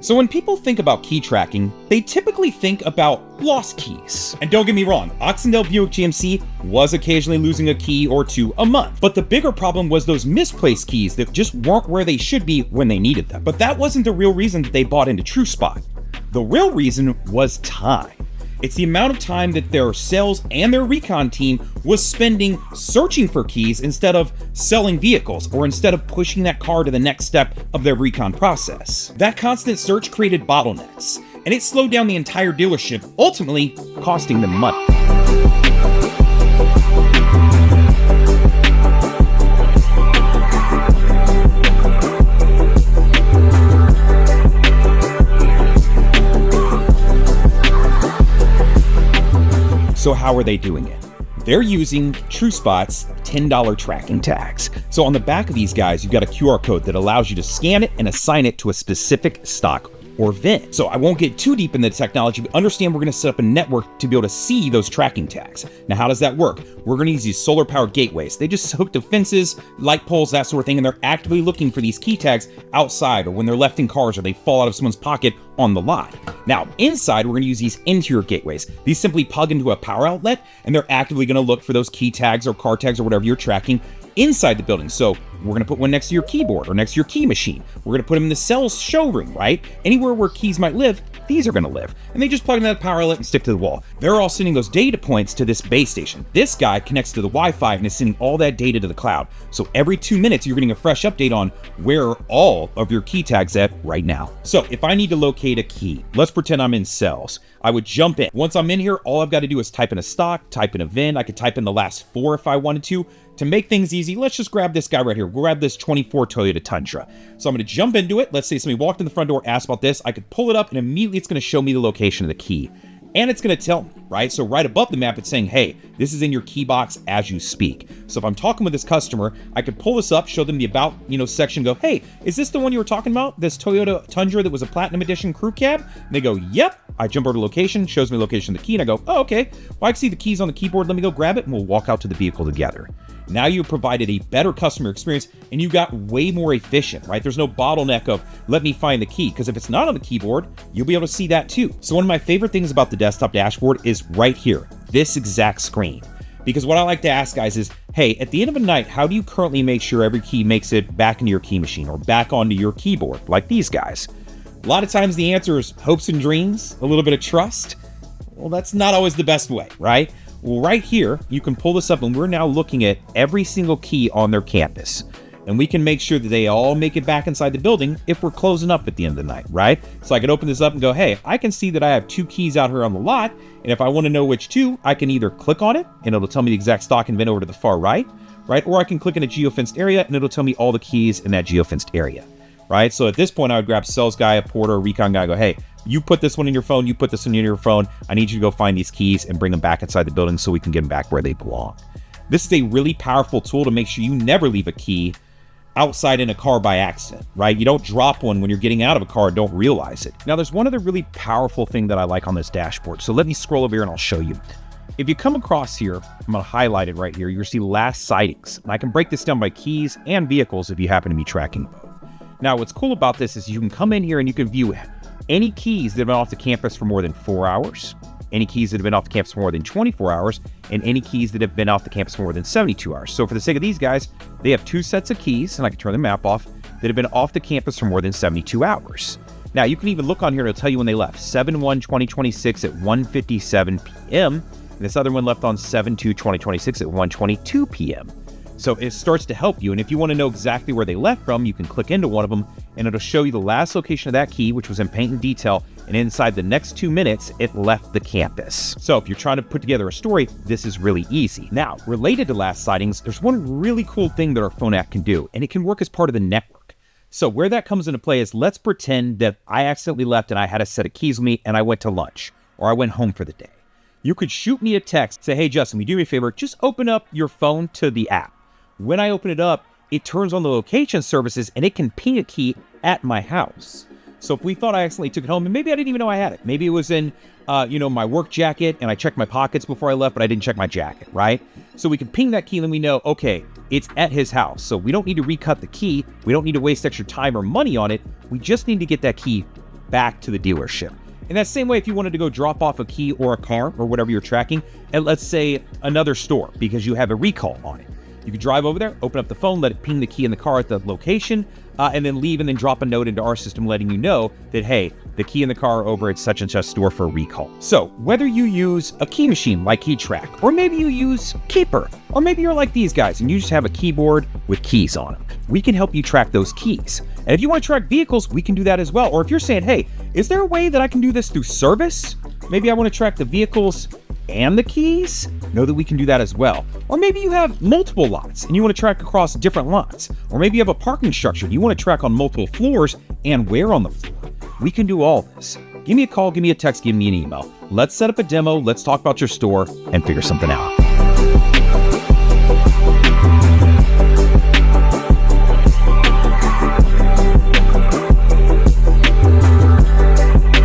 So when people think about key tracking, they typically think about lost keys. And don't get me wrong, Oxendale Buick GMC was occasionally losing a key or two a month. But the bigger problem was those misplaced keys that just weren't where they should be when they needed them. But that wasn't the real reason that they bought into TrueSpot. The real reason was time. It's the amount of time that their sales and their Recon team was spending searching for keys instead of selling vehicles, or instead of pushing that car to the next step of their Recon process. That constant search created bottlenecks, and it slowed down the entire dealership, ultimately costing them money. So how are they doing it? They're using TrueSpot's $10 tracking tags. So on the back of these guys, you've got a QR code that allows you to scan it and assign it to a specific stock or VIN. So I won't get too deep into the technology, but understand we're gonna set up a network to be able to see those tracking tags. Now, how does that work? We're gonna use these solar powered gateways. They just hook to fences, light poles, that sort of thing, and they're actively looking for these key tags outside, or when they're left in cars or they fall out of someone's pocket on the lot. Now, inside, we're gonna use these interior gateways. These simply plug into a power outlet, and they're actively gonna look for those key tags or car tags or whatever you're tracking inside the building. So we're gonna put one next to your keyboard or next to your key machine. We're gonna put them in the sales showroom, right? Anywhere where keys might live, these are gonna live. And they just plug in that power outlet and stick to the wall. They're all sending those data points to this base station. This guy connects to the Wi-Fi and is sending all that data to the cloud. So every 2 minutes, you're getting a fresh update on where all of your key tags at right now. So if I need to locate a key, let's pretend I'm in sales. I would jump in. Once I'm in here, all I've got to do is type in a stock, type in a VIN. I could type in the last 4 if I wanted to. To make things easy, let's just grab this guy right here. We'll grab this 24 Toyota Tundra. So I'm going to jump into it. Let's say somebody walked in the front door, asked about this. I could pull it up and immediately it's going to show me the location of the key. And it's going to tell me, right? So right above the map, it's saying, hey, this is in your key box as you speak. So if I'm talking with this customer, I could pull this up, show them the about, section, go, hey, is this the one you were talking about? This Toyota Tundra that was a Platinum Edition crew cab? And they go, yep. I jump over to location, shows me the location of the key, and I go, oh, okay. Well, I can see the keys on the keyboard. Let me go grab it, and we'll walk out to the vehicle together. Now you've provided a better customer experience, and you got way more efficient, right? There's no bottleneck of, let me find the key, because if it's not on the keyboard, you'll be able to see that too. So one of my favorite things about the desktop dashboard is right here, this exact screen. Because what I like to ask guys is, hey, at the end of the night, how do you currently make sure every key makes it back into your key machine or back onto your keyboard, like these guys? A lot of times the answer is hopes and dreams, a little bit of trust. Well, that's not always the best way, right? Well, right here, you can pull this up and we're now looking at every single key on their campus. And we can make sure that they all make it back inside the building if we're closing up at the end of the night, right? So I could open this up and go, hey, I can see that I have 2 keys out here on the lot. And if I want to know which 2, I can either click on it and it'll tell me the exact stock and VIN over to the far right? Or I can click in a geofenced area and it'll tell me all the keys in that geofenced area, right? So at this point, I would grab sales guy, a porter, a Recon guy, go, hey, you put this one in your phone, you put this one in your phone. I need you to go find these keys and bring them back inside the building so we can get them back where they belong. This is a really powerful tool to make sure you never leave a key outside in a car by accident, right? You don't drop one when you're getting out of a car and don't realize it. Now, there's one other really powerful thing that I like on this dashboard. So let me scroll over here and I'll show you. If you come across here, I'm going to highlight it right here. You'll see last sightings. And I can break this down by keys and vehicles if you happen to be tracking both. Now, what's cool about this is you can come in here and you can view any keys that have been off the campus for more than 4 hours, any keys that have been off the campus for more than 24 hours, and any keys that have been off the campus for more than 72 hours. So for the sake of these guys, they have 2 sets of keys, and I can turn the map off, that have been off the campus for more than 72 hours. Now, you can even look on here and it'll tell you when they left. 7/1/2026 at 1:57 p.m., and this other one left on 7/2/2026 at 1:22 p.m. So it starts to help you. And if you want to know exactly where they left from, you can click into one of them and it'll show you the last location of that key, which was in paint and detail. And inside the next 2 minutes, it left the campus. So if you're trying to put together a story, this is really easy. Now, related to last sightings, there's one really cool thing that our phone app can do, and it can work as part of the network. So where that comes into play is, let's pretend that I accidentally left and I had a set of keys with me and I went to lunch or I went home for the day. You could shoot me a text, say, hey, Justin, will you do me a favor? Just open up your phone to the app. When I open it up, it turns on the location services and it can ping a key at my house. So if we thought I accidentally took it home, and maybe I didn't even know I had it. Maybe it was in, my work jacket and I checked my pockets before I left, but I didn't check my jacket, right? So we can ping that key and we know, okay, it's at his house. So we don't need to recut the key. We don't need to waste extra time or money on it. We just need to get that key back to the dealership. In that same way, if you wanted to go drop off a key or a car or whatever you're tracking at, let's say, another store because you have a recall on it, you could drive over there, open up the phone, let it ping the key in the car at the location, and then leave and then drop a note into our system letting you know that, hey, the key in the car over at such and such store for a recall. So whether you use a key machine like KeyTrack, or maybe you use Keeper, or maybe you're like these guys and you just have a keyboard with keys on them, we can help you track those keys. And if you want to track vehicles, we can do that as well. Or if you're saying, hey, is there a way that I can do this through service? Maybe I want to track the vehicles and the keys, know that we can do that as well. Or maybe you have multiple lots and you want to track across different lots. Or maybe you have a parking structure and you want to track on multiple floors and where on the floor. We can do all this. Give me a call, give me a text, give me an email. Let's set up a demo, let's talk about your store and figure something out.